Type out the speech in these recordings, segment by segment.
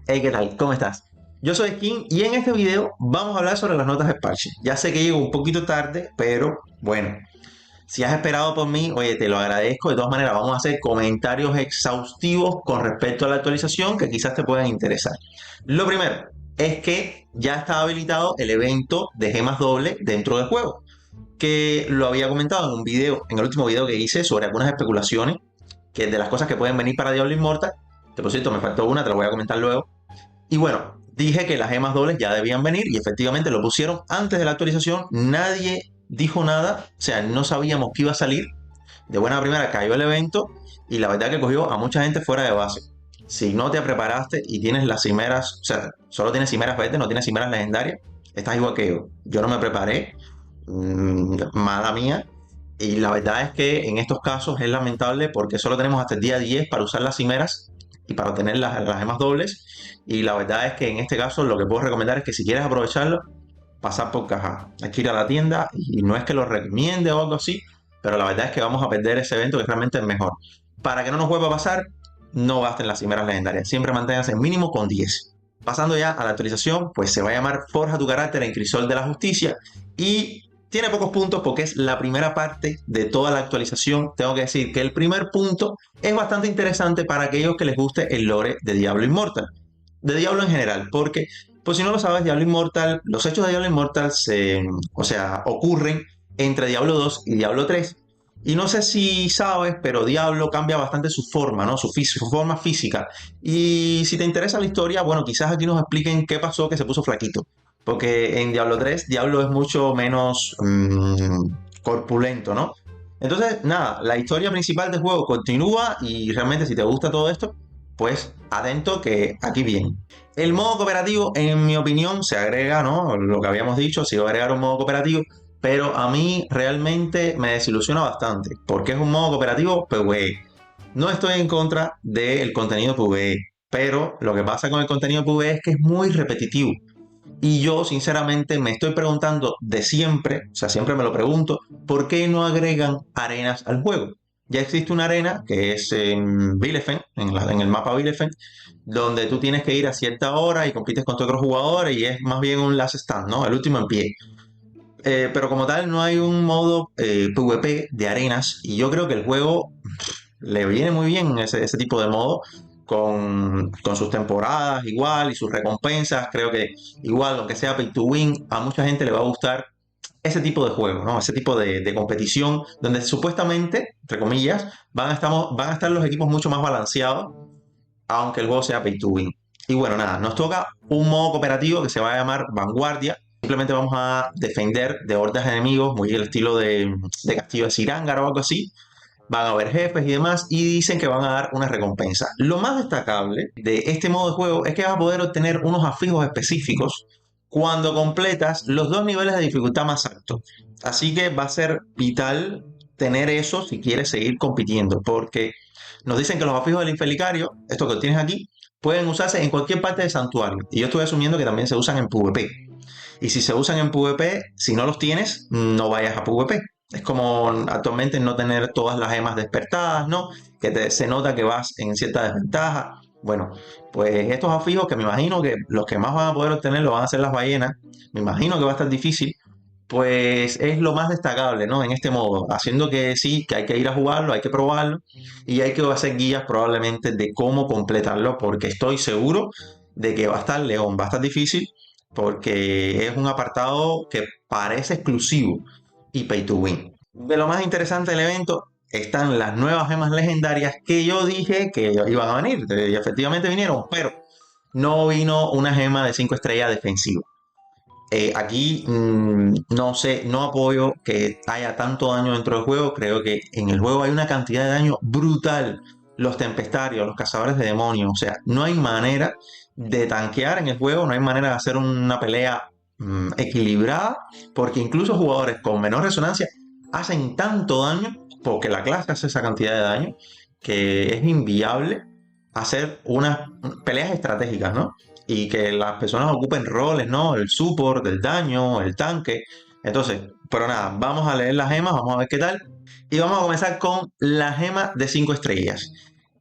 Hey, ¿qué tal? ¿Cómo estás? Yo soy Skin y en este video vamos a hablar sobre las notas de parche. Ya sé que llego un poquito tarde, pero bueno, si has esperado por mí, oye, te lo agradezco. De todas maneras, vamos a hacer comentarios exhaustivos con respecto a la actualización que quizás te puedan interesar. Lo primero es que ya está habilitado el evento de gemas doble dentro del juego, que lo había comentado en un video, en el último video que hice sobre algunas especulaciones que de las cosas que pueden venir para Diablo Immortal. Que por cierto, me faltó una, te la voy a comentar luego. Y bueno, dije que las gemas dobles ya debían venir y efectivamente lo pusieron antes de la actualización. Nadie dijo nada, o sea, no sabíamos que iba a salir. De buena primera cayó el evento y la verdad que cogió a mucha gente fuera de base. Si no te preparaste y tienes las cimeras, o sea, solo tienes cimeras verdes, no tienes cimeras legendarias, estás igual que yo. Yo no me preparé, mala mía. Y la verdad es que en estos casos es lamentable porque solo tenemos hasta el día 10 para usar las cimeras y para obtener las gemas dobles. Y la verdad es que en este caso lo que puedo recomendar es que si quieres aprovecharlo, pasar por caja. Hay que ir a la tienda y no es que lo recomiende o algo así, pero la verdad es que vamos a perder ese evento que realmente es mejor. Para que no nos vuelva a pasar, no gasten las cimeras legendarias. Siempre manténganse mínimo con 10. Pasando ya a la actualización, pues se va a llamar Forja tu carácter en Crisol de la Justicia y tiene pocos puntos porque es la primera parte de toda la actualización. Tengo que decir que el primer punto es bastante interesante para aquellos que les guste el lore de Diablo Immortal. De Diablo en general, porque, pues si no lo sabes, Diablo Immortal, los hechos de Diablo Immortal ocurren entre Diablo 2 y Diablo 3. Y no sé si sabes, pero Diablo cambia bastante su forma, ¿no? Su forma física. Y si te interesa la historia, bueno, quizás aquí nos expliquen qué pasó que se puso flaquito. Porque en Diablo 3, Diablo es mucho menos corpulento, ¿no? Entonces, nada, la historia principal del juego continúa y realmente si te gusta todo esto, pues atento que aquí viene. El modo cooperativo, en mi opinión, se agrega, ¿no? Lo que habíamos dicho, se iba a agregar un modo cooperativo, pero a mí realmente me desilusiona bastante, porque es un modo cooperativo PvE. No estoy en contra del contenido PvE, pero lo que pasa con el contenido PvE es que es muy repetitivo. Y yo sinceramente me estoy preguntando de siempre, o sea, siempre me lo pregunto, ¿por qué no agregan arenas al juego? Ya existe una arena que es en Bielefeld, en el mapa Bielefeld, donde tú tienes que ir a cierta hora y compites contra otros jugadores y es más bien un last stand, ¿no? El último en pie. Pero como tal no hay un modo PvP de arenas y yo creo que el juego le viene muy bien ese tipo de modo con sus temporadas igual y sus recompensas. Creo que igual, aunque sea pay to win, a mucha gente le va a gustar ese tipo de juego, ¿no? Ese tipo de competición donde supuestamente, entre comillas, van a estar los equipos mucho más balanceados, aunque el juego sea pay to win. Y bueno, nada, nos toca un modo cooperativo que se va a llamar Vanguardia. Simplemente vamos a defender de hordas de enemigos, muy el estilo de Castillo de Sirángar o algo así. Van a haber jefes y demás y dicen que van a dar una recompensa. Lo más destacable de este modo de juego es que vas a poder obtener unos afijos específicos cuando completas los dos niveles de dificultad más altos. Así que va a ser vital tener eso si quieres seguir compitiendo, porque nos dicen que los afijos del infelicario, esto que tienes aquí, pueden usarse en cualquier parte del santuario. Y yo estoy asumiendo que también se usan en PvP. Y si se usan en PvP, si no los tienes, no vayas a PvP. Es como actualmente no tener todas las gemas despertadas, ¿no? Se nota que vas en cierta desventaja. Bueno, pues estos afijos que me imagino que los que más van a poder obtener lo van a hacer las ballenas. Me imagino que va a estar difícil. Pues es lo más destacable, ¿no? En este modo, haciendo que sí, que hay que ir a jugarlo, hay que probarlo y hay que hacer guías probablemente de cómo completarlo, porque estoy seguro de que va a estar león, va a estar difícil, porque es un apartado que parece exclusivo y pay to win. De lo más interesante del evento están las nuevas gemas legendarias que yo dije que iban a venir, y efectivamente vinieron, pero no vino una gema de 5 estrellas defensiva. Aquí no sé, no apoyo que haya tanto daño dentro del juego. Creo que en el juego hay una cantidad de daño brutal. Los tempestarios, los cazadores de demonios. O sea, no hay manera de tanquear en el juego, no hay manera de hacer una pelea equilibrada, porque incluso jugadores con menor resonancia hacen tanto daño, porque la clase hace esa cantidad de daño, que es inviable hacer unas peleas estratégicas, ¿no? Y que las personas ocupen roles, ¿no? El support, el daño, el tanque. Entonces, pero nada, vamos a leer las gemas, vamos a ver qué tal. Y vamos a comenzar con la gema de 5 estrellas,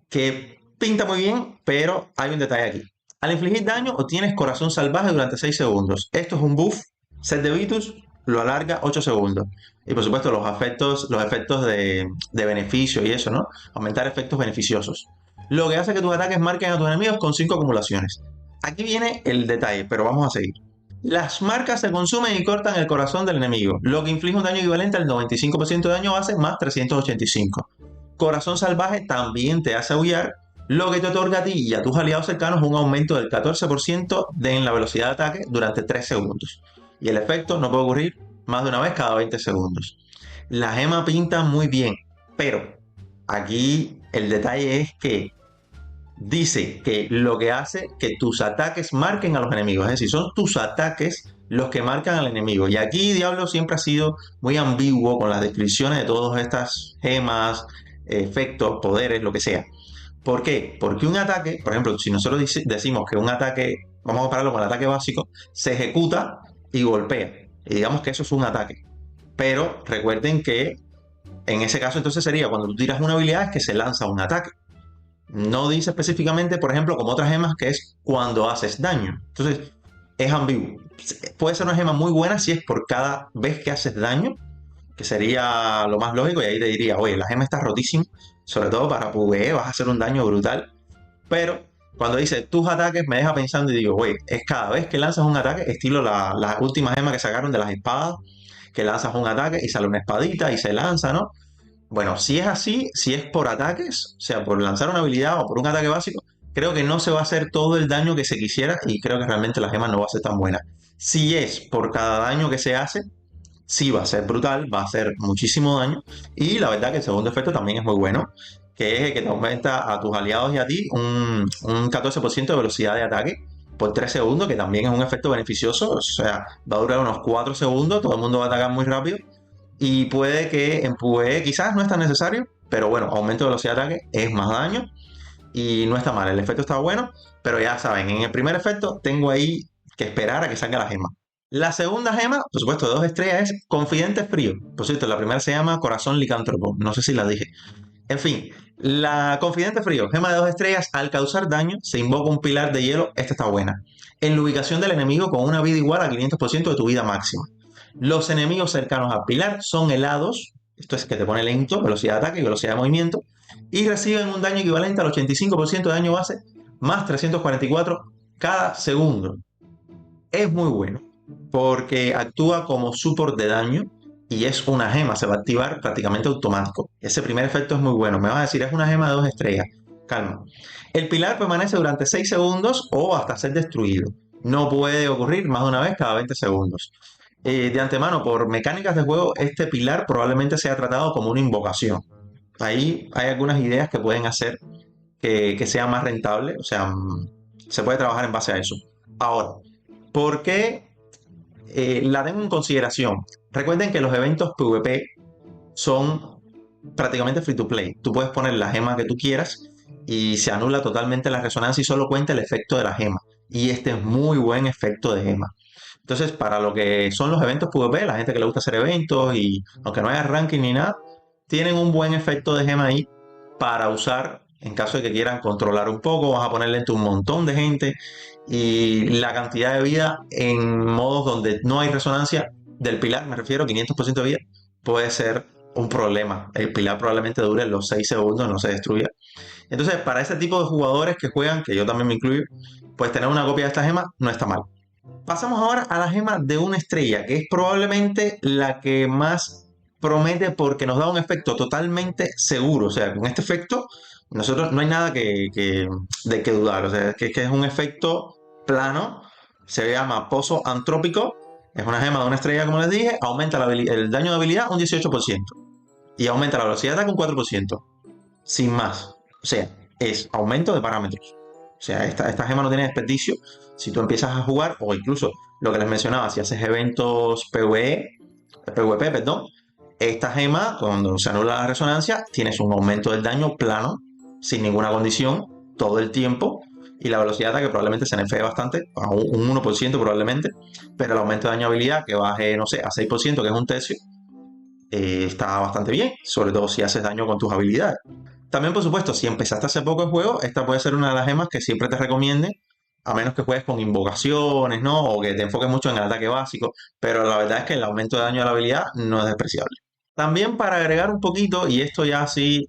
que pinta muy bien, pero hay un detalle aquí. Al infligir daño, obtienes corazón salvaje durante 6 segundos. Esto es un buff. Set de Vitus lo alarga 8 segundos. Y por supuesto, los efectos de beneficio y eso, ¿no? Aumentar efectos beneficiosos. Lo que hace que tus ataques marquen a tus enemigos con 5 acumulaciones. Aquí viene el detalle, pero vamos a seguir. Las marcas se consumen y cortan el corazón del enemigo, lo que inflige un daño equivalente al 95% de daño base más 385. Corazón salvaje también te hace aullar, lo que te otorga a ti y a tus aliados cercanos un aumento del 14% en la velocidad de ataque durante 3 segundos. Y el efecto no puede ocurrir más de una vez cada 20 segundos. La gema pinta muy bien, pero aquí el detalle es que dice que lo que hace que tus ataques marquen a los enemigos, es decir, son tus ataques los que marcan al enemigo. Y aquí Diablo siempre ha sido muy ambiguo con las descripciones de todas estas gemas, efectos, poderes, lo que sea. ¿Por qué? Porque un ataque, por ejemplo, si nosotros decimos que un ataque, vamos a compararlo con el ataque básico, se ejecuta y golpea. Y digamos que eso es un ataque. Pero recuerden que en ese caso entonces sería cuando tú tiras una habilidad es que se lanza un ataque. No dice específicamente, por ejemplo, como otras gemas, que es cuando haces daño. Entonces, es ambiguo. Puede ser una gema muy buena si es por cada vez que haces daño, que sería lo más lógico, y ahí te diría, oye, la gema está rotísima, sobre todo para PvE, vas a hacer un daño brutal. Pero cuando dice tus ataques, me deja pensando y digo, oye, es cada vez que lanzas un ataque, estilo la última gema que sacaron de las espadas, que lanzas un ataque y sale una espadita y se lanza, ¿no? Bueno, si es así, si es por ataques, o sea, por lanzar una habilidad o por un ataque básico, creo que no se va a hacer todo el daño que se quisiera y creo que realmente la gema no va a ser tan buena. Si es por cada daño que se hace, sí va a ser brutal, va a hacer muchísimo daño. Y la verdad que el segundo efecto también es muy bueno, que es que te aumenta a tus aliados y a ti un 14% de velocidad de ataque por 3 segundos, que también es un efecto beneficioso. O sea, va a durar unos 4 segundos, todo el mundo va a atacar muy rápido y puede que en PvE quizás no es tan necesario, pero bueno, aumento de velocidad de ataque es más daño y no está mal, el efecto está bueno, pero ya saben, en el primer efecto tengo ahí que esperar a que salga la gema. La segunda gema, por supuesto, de 2 estrellas, es Confidente Frío. Por cierto, la primera se llama Corazón Licántropo, no sé si la dije. En fin, la Confidente Frío, gema de 2 estrellas, al causar daño se invoca un pilar de hielo, esta está buena, en la ubicación del enemigo con una vida igual a 500% de tu vida máxima. Los enemigos cercanos al pilar son helados, esto es que te pone lento, velocidad de ataque y velocidad de movimiento, y reciben un daño equivalente al 85% de daño base más 344 cada segundo. Es muy bueno porque actúa como support de daño y es una gema, se va a activar prácticamente automático. Ese primer efecto es muy bueno. Me vas a decir, es una gema de 2 estrellas. Calma. El pilar permanece durante 6 segundos o hasta ser destruido. No puede ocurrir más de una vez cada 20 segundos. De antemano, por mecánicas de juego, este pilar probablemente sea tratado como una invocación. Ahí hay algunas ideas que pueden hacer que sea más rentable, o sea, se puede trabajar en base a eso. Ahora, ¿por qué la tengo en consideración? Recuerden que los eventos PvP son prácticamente free to play. Tú puedes poner la gema que tú quieras y se anula totalmente la resonancia y solo cuenta el efecto de la gema. Y este es muy buen efecto de gema. Entonces, para lo que son los eventos PvP, la gente que le gusta hacer eventos y aunque no haya ranking ni nada, tienen un buen efecto de gema ahí para usar en caso de que quieran controlar un poco. Vas a ponerle entre un montón de gente y la cantidad de vida en modos donde no hay resonancia del pilar, me refiero, 500% de vida, puede ser un problema. El pilar probablemente dure los 6 segundos, no se destruya. Entonces, para ese tipo de jugadores que juegan, que yo también me incluyo, pues tener una copia de esta gema no está mal. Pasamos ahora a la gema de 1 estrella, que es probablemente la que más promete porque nos da un efecto totalmente seguro. O sea, con este efecto, nosotros no hay nada de que dudar. O sea, que es un efecto plano, se llama Pozo Antrópico, es una gema de 1 estrella, como les dije, aumenta el daño de habilidad un 18% y aumenta la velocidad de ataque un 4%, sin más. O sea, es aumento de parámetros. O sea, esta gema no tiene desperdicio. Si tú empiezas a jugar, o incluso lo que les mencionaba, si haces eventos PvP, perdón, esta gema, cuando se anula la resonancia, tienes un aumento del daño plano, sin ninguna condición, todo el tiempo, y la velocidad de ataque probablemente se nerfee bastante, a un 1% probablemente, pero el aumento de daño habilidad que baje, no sé, a 6%, que es un tercio, está bastante bien, sobre todo si haces daño con tus habilidades. También, por supuesto, si empezaste hace poco el juego, esta puede ser una de las gemas que siempre te recomiende a menos que juegues con invocaciones, ¿no? O que te enfoques mucho en el ataque básico, pero la verdad es que el aumento de daño de la habilidad no es despreciable. También para agregar un poquito, y esto ya sí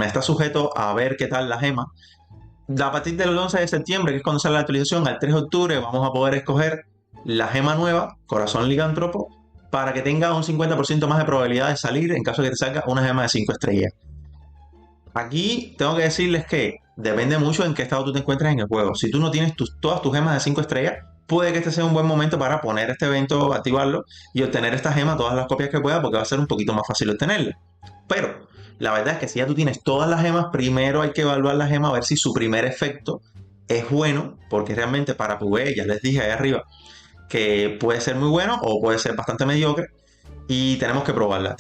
está sujeto a ver qué tal la gema, a partir del 11 de septiembre, que es cuando sale la actualización, al 3 de octubre vamos a poder escoger la gema nueva, Corazón Licántropo, para que tenga un 50% más de probabilidad de salir en caso de que te salga una gema de 5 estrellas. Aquí tengo que decirles que depende mucho en qué estado tú te encuentres en el juego. Si tú no tienes todas tus gemas de 5 estrellas, puede que este sea un buen momento para poner este evento, activarlo y obtener esta gema, todas las copias que puedas, porque va a ser un poquito más fácil obtenerla. Pero la verdad es que si ya tú tienes todas las gemas, primero hay que evaluar la gema a ver si su primer efecto es bueno, porque realmente para PvE, ya les dije ahí arriba, que puede ser muy bueno o puede ser bastante mediocre y tenemos que probarla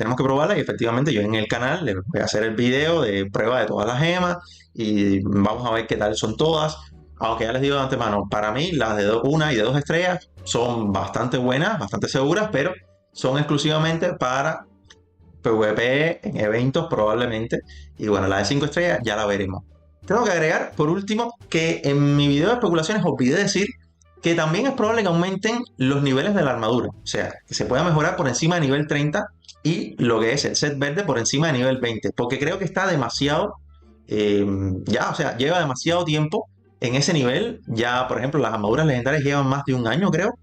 y efectivamente yo en el canal les voy a hacer el video de prueba de todas las gemas y vamos a ver qué tal son todas. Aunque ya les digo de antemano, para mí las de una y de 2 estrellas son bastante buenas, bastante seguras, pero son exclusivamente para PvP en eventos probablemente. Y bueno, la de 5 estrellas ya la veremos. Tengo que agregar, por último, que en mi video de especulaciones olvidé decir que también es probable que aumenten los niveles de la armadura. O sea, que se pueda mejorar por encima de nivel 30 y lo que es el set verde por encima de nivel 20. Porque creo que está demasiado, ya, o sea, lleva demasiado tiempo en ese nivel. Ya, por ejemplo, las armaduras legendarias llevan más de un año, creo,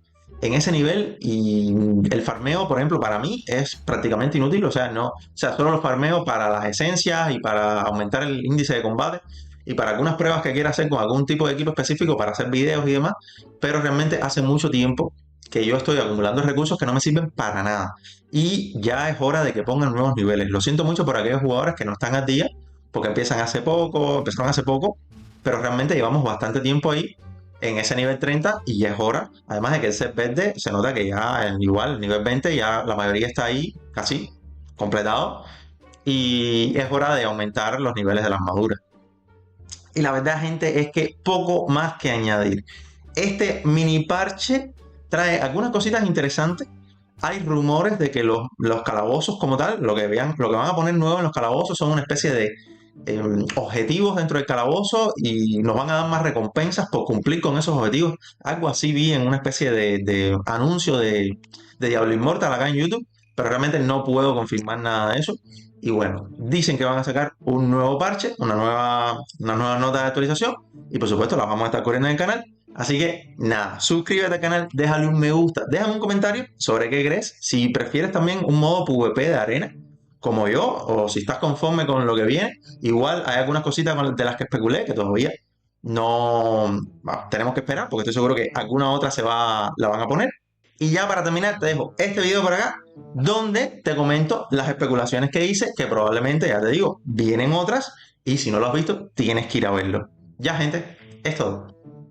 en ese nivel y el farmeo, por ejemplo, para mí es prácticamente inútil, o sea, no, o sea, solo lo farmeo para las esencias y para aumentar el índice de combate y para algunas pruebas que quiera hacer con algún tipo de equipo específico para hacer videos y demás, pero realmente hace mucho tiempo que yo estoy acumulando recursos que no me sirven para nada y ya es hora de que pongan nuevos niveles. Lo siento mucho por aquellos jugadores que no están al día porque empezaron hace poco, pero realmente llevamos bastante tiempo ahí en ese nivel 30 y ya es hora. Además de que el set verde se nota que ya igual, el nivel 20 ya la mayoría está ahí casi completado y es hora de aumentar los niveles de la armadura. Y la verdad, gente, es que poco más que añadir. Este mini parche trae algunas cositas interesantes. Hay rumores de que los calabozos como tal, lo que van a poner nuevo en los calabozos son una especie de objetivos dentro del calabozo y nos van a dar más recompensas por cumplir con esos objetivos. Algo así vi en una especie de anuncio de Diablo Immortal acá en YouTube, pero realmente no puedo confirmar nada de eso. Y bueno, dicen que van a sacar un nuevo parche, una nueva nota de actualización y por supuesto la vamos a estar cubriendo en el canal. Así que nada, suscríbete al canal, déjale un me gusta, déjame un comentario sobre qué crees, si prefieres también un modo PvP de arena como yo, o si estás conforme con lo que viene. Igual hay algunas cositas de las que especulé que todavía no tenemos que esperar, porque estoy seguro que alguna otra la van a poner. Y ya para terminar, te dejo este video por acá, donde te comento las especulaciones que hice, que probablemente, ya te digo, vienen otras, y si no lo has visto, tienes que ir a verlo. Ya, gente, es todo.